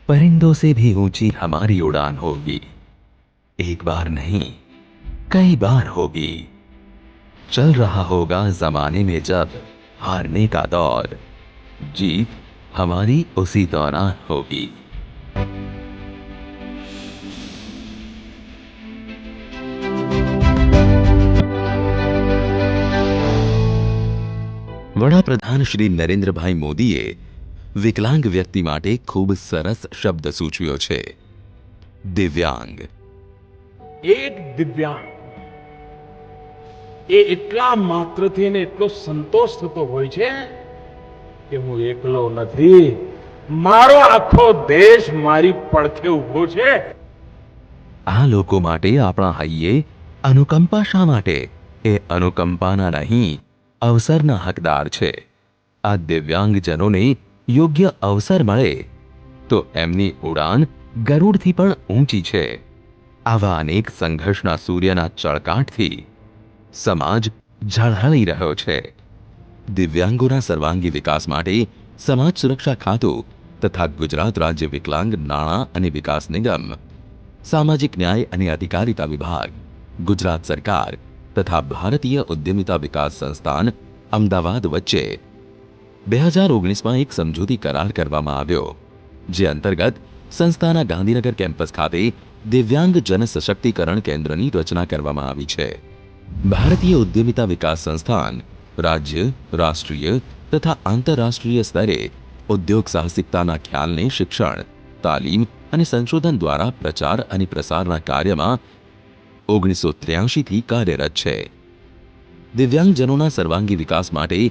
परिंदों से भी ऊंची हमारी उड़ान होगी। एक बार नहीं, कई बार होगी। चल रहा होगा जमाने में जब हारने का दौर, जीत हमारी उसी दौरान होगी। વડાપ્રધાન શ્રી નરેન્દ્રભાઈ મોદીએ વિકલાંગ વ્યક્તિ માટે ખૂબ સરસ શબ્દ સૂચવ્યો છે, દિવ્યાંગ. એક દિવ્યાંગ એ એટલા માત્રથી ને એટલો સંતોષ થતો હોય છે કે હું એકલો નથી, મારો આખો દેશ મારી પડખે ઊભો છે. આ લોકો માટે આપણા હૈયે અનુકંપા શા માટે? એ અનુકંપાના નહીં, અવસરના હકદાર છે. આ દિવ્યાંગજનોને યોગ્ય અવસર મળે તો એમની ઉડાન ગરુડથી પણ ઊંચી છે. આવા અનેક સંઘર્ષના સૂર્યના ચળકાટથી સમાજ ઝળહળી રહ્યો છે. દિવ્યાંગોના સર્વાંગી વિકાસ માટે સમાજ સુરક્ષા ખાતું તથા ગુજરાત રાજ્ય વિકલાંગ નાણાં અને વિકાસ નિગમ, સામાજિક ન્યાય અને અધિકારિતા વિભાગ, ગુજરાત સરકાર તથા ભારતીય ઉદ્યમિતા વિકાસ સંસ્થાન અમદાવાદ વચ્ચે 2019માં એક સમજૂતી કરાર કરવામાં આવ્યો, જે અંતર્ગત સંસ્થાના ગાંધીનગર કેમ્પસ ખાતે દિવ્યાંગ જન સશક્તિકરણ કેન્દ્રની રચના કરવામાં આવી છે. ભારતીય ઉદ્યમિતા વિકાસ સંસ્થાન રાજ્ય, રાષ્ટ્રીય તથા આંતરરાષ્ટ્રીય સ્તરે ઉદ્યોગ સાહસિકતાના ખ્યાલને શિક્ષણ, તાલીમ અને સંશોધન દ્વારા પ્રચાર અને પ્રસારના કાર્યમાં 1983થી કાર્યરત છે. દિવ્યાંગજનોના સર્વાંગી વિકાસ માટે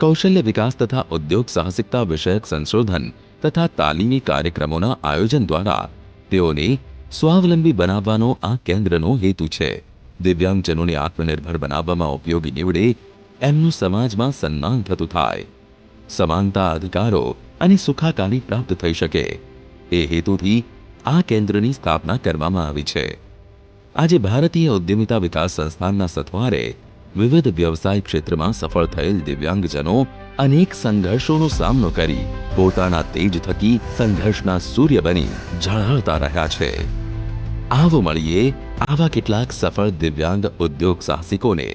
કૌશલ્ય વિકાસ તથા ઉદ્યોગ સાહસિકતા વિષયક સંશોધન તથા તાલીમી કાર્યક્રમોના આયોજન દ્વારા તેઓને સ્વાવલંબી બનાવવાનો આ કેન્દ્રનો હેતુ છે. દિવ્યાંગજનોને આત્મનિર્ભર બનાવવામાં ઉપયોગી નીવડે, એમનું સમાજમાં સન્માન થતું થાય, સમાનતા અધિકારો અને સુખાકારી પ્રાપ્ત થઈ શકે, એ હેતુથી આ કેન્દ્રની સ્થાપના કરવામાં આવી છે. આજે ભારતીય ઉદ્યમિતા વિકાસ સંસ્થાનના સથવારે વિવિધ વ્યવસાય ક્ષેત્રમાં સફળ થયેલ દિવ્યાંગજનો અનેક સંઘર્ષોનો સામનો કરી પોતાના તેજ થકી સંઘર્ષના સૂર્ય બની ઝળહળતા રહ્યા છે. આવો મળીએ આવા કેટલાક સફળ દિવ્યાંગ ઉદ્યોગ સાહસિકોને.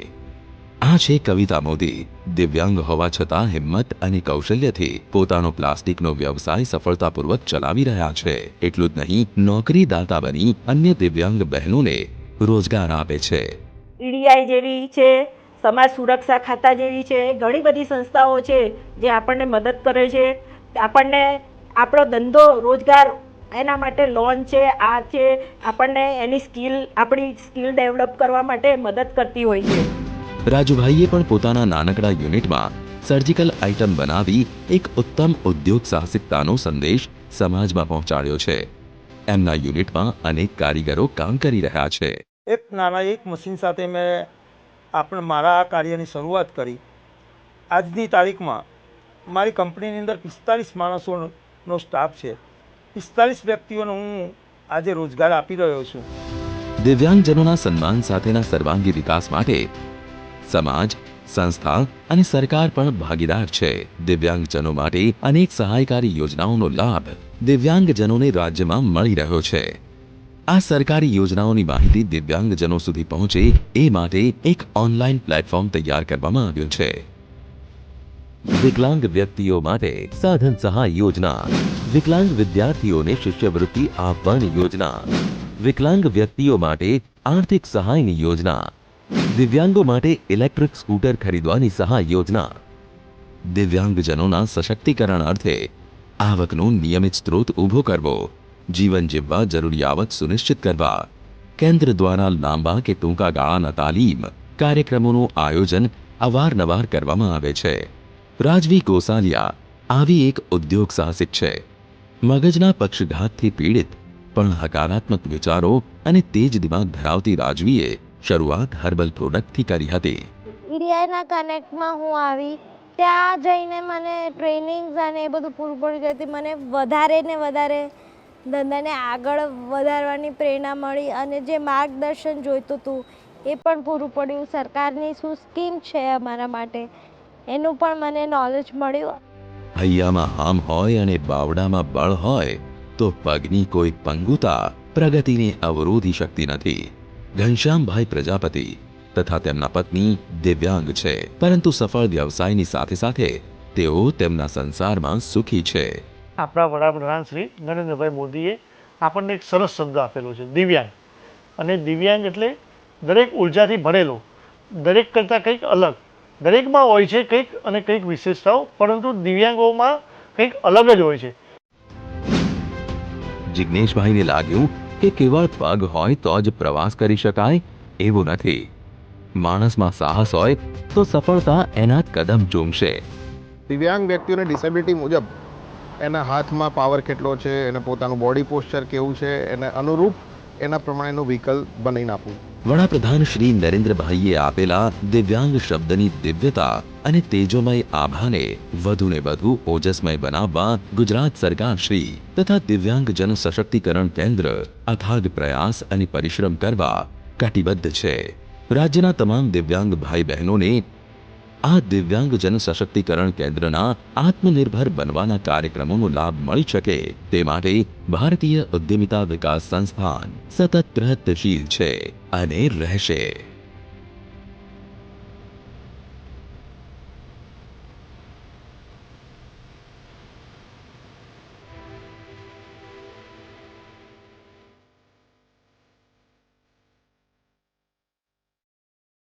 આ છે કવિતા મોદી. દિવ્યાંગ હોવા છતાં હિંમત અને કૌશલ્યથી પોતાનો પ્લાસ્ટિકનો વ્યવસાય સફળતાપૂર્વક ચલાવી રહ્યા છે. એટલું જ નહીં, નોકરીદાતા બની અન્ય દિવ્યાંગ બહેનોને રોજગાર આપે છે. ઈડીઆઈ જેવી છે, સમાજ સુરક્ષા ખાતા જેવી છે, ઘણી બધી સંસ્થાઓ છે જે આપણને મદદ કરે છે. આપણને આપણો ધંધો રોજગાર એના માટે લોન છે, આ છે, આપણને આપણી સ્કિલ ડેવલપ કરવા માટે મદદ કરતી હોય છે. રાજુભાઈએ પણ પોતાના નાનકડા યુનિટમાં સર્જિકલ આઇટમ બનાવી એક ઉત્તમ ઉદ્યોગ સાહસિકતાનો સંદેશ સમાજમાં પહોંચાડ્યો છે. એમના યુનિટમાં અનેક કારીગરો કામ કરી રહ્યા છે. એક મશીન સાથે મેં મારા આ કાર્યની શરૂઆત કરી. આજની તારીખમાં મારી કંપનીની અંદર 45 માણસોનો સ્ટાફ છે. 45 વ્યક્તિઓને હું આજે રોજગાર આપી રહ્યો છું. દિવ્યાંગજનોના સન્માન સાથેના સર્વાંગી વિકાસ માટે સમાજ, સંસ્થા અને સરકાર પણ ભાગીદાર છે. દિવ્યાંગજનો માટે અનેક સહાયકારી યોજનાઓનો લાભ દિવ્યાંગજનોને રાજ્યમાં મળી રહ્યો છે. આ સરકારી યોજનાઓની માહિતી દિવ્યાંગજનો સુધી પહોંચે એ માટે એક ઓનલાઈન પ્લેટફોર્મ તૈયાર કરવામાં આવ્યું છે. વિકલાંગ વ્યક્તિઓ માટે સાધન સહાય યોજના, વિકલાંગ વિદ્યાર્થીઓને શિષ્યવૃત્તિ આપવાની યોજના, વિકલાંગ વ્યક્તિઓ માટે આર્થિક સહાયની યોજના, દિવ્યાંગો માટે ઇલેક્ટ્રિક સ્કૂટર ખરીદવાની સહાય યોજના. દિવ્યાંગજનોના સશક્તિકરણ અર્થે આવકનો નિયમિત સ્ત્રોત ઊભો કરવો, જીવન જીવવા જરૂરિયાત સુનિશ્ચિત કરવા, કેન્દ્ર દ્વારા લાંબા કે ટૂંકા ગાળાના તાલીમ કાર્યક્રમોનું આયોજન અવારનવાર કરવામાં આવે છે. રાજવી ગોસાલિયા આવી એક ઉદ્યોગ સાહસિક છે. મગજના પક્ષઘાતથી પીડિત પણ હકારાત્મક વિચારો અને તેજ દિમાગ ધરાવતી રાજવીએ શરૂઆત હર્બલ પ્રોડક્ટથી કરી હતી. ઈડીઆઈના કનેક્ટમાં હું આવી, ત્યાં જઈને મને ટ્રેનિંગ્સ અને એ બધું પૂરું પડી જતી. મને વધારે ને વધારે ધંધાને આગળ વધારવાની પ્રેરણા મળી અને જે માર્ગદર્શન જોઈતું હતું એ પણ પૂરું પડ્યું. સરકારની શું સ્કીમ છે અમારા માટે એનું પણ મને નોલેજ મળ્યું. હૈયામાં હામ હોય અને બાવડામાં બળ હોય તો પગની કોઈ પંગુતા પ્રગતિને અવરોધી શકતી નથી. ઘનશ્યામભાઈ પ્રજાપતિ તથા તેમના પત્ની દિવ્યાંગ છે, પરંતુ સફળ વ્યવસાયની સાથે સાથે તેઓ તેમના સંસારમાં સુખી છે. આપણા વડાપ્રધાન શ્રી નરેન્દ્રભાઈ મોદીએ આપણને એક સરસ શબ્દ આપેલો છે, દિવ્યાંગ. અને દિવ્યાંગ એટલે દરેક ઉર્જાથી ભરેલો, દરેક કરતાં કંઈક અલગ. દરેકમાં હોય છે કંઈક અને કંઈક વિશેષતાઓ, પરંતુ દિવ્યાંગોમાં કંઈક અલગ જ હોય છે. જિજ્ઞેશભાઈને લાગ્યું કે કેવળ પગ હોય તો જ પ્રવાસ કરી શકાય એવું નથી. માણસમાં સાહસ હોય તો સફળતા એના કદમ ચૂમશે. દિવ્યાંગ વ્યક્તિઓને ડિસેબિલિટી મુજબ એના હાથમાં પાવર કેટલો છે, એને પોતાનું બોડી પોસ્ચર કેવું છે, એને અનુરૂપ એના પ્રમાણેનું વ્હીકલ બનાવીને આપવું. વડાપ્રધાન શ્રી નરેન્દ્રભાઈએ આપેલા દિવ્યાંગ શબ્દની દિવ્યતા અને તેજોમય આભાને વધુને વધુ ઓજસ્મય બનાવવા ગુજરાત સરકાર શ્રી તથા દિવ્યાંગ જન સશક્તિકરણ કેન્દ્ર અથાગ પ્રયાસ અને પરિશ્રમ કરવા કટિબદ્ધ છે. રાજ્યના તમામ દિવ્યાંગ ભાઈ બહેનોને આ દિવ્યાંગ જન સશક્તિકરણ કેન્દ્રના આત્મનિર્ભર બનવાના કાર્યક્રમોનો લાભ મળી શકે તે માટે ભારતીય ઉદ્યમિતા વિકાસ સંસ્થાન સતત પ્રયત્નશીલ છે અને રહેશે.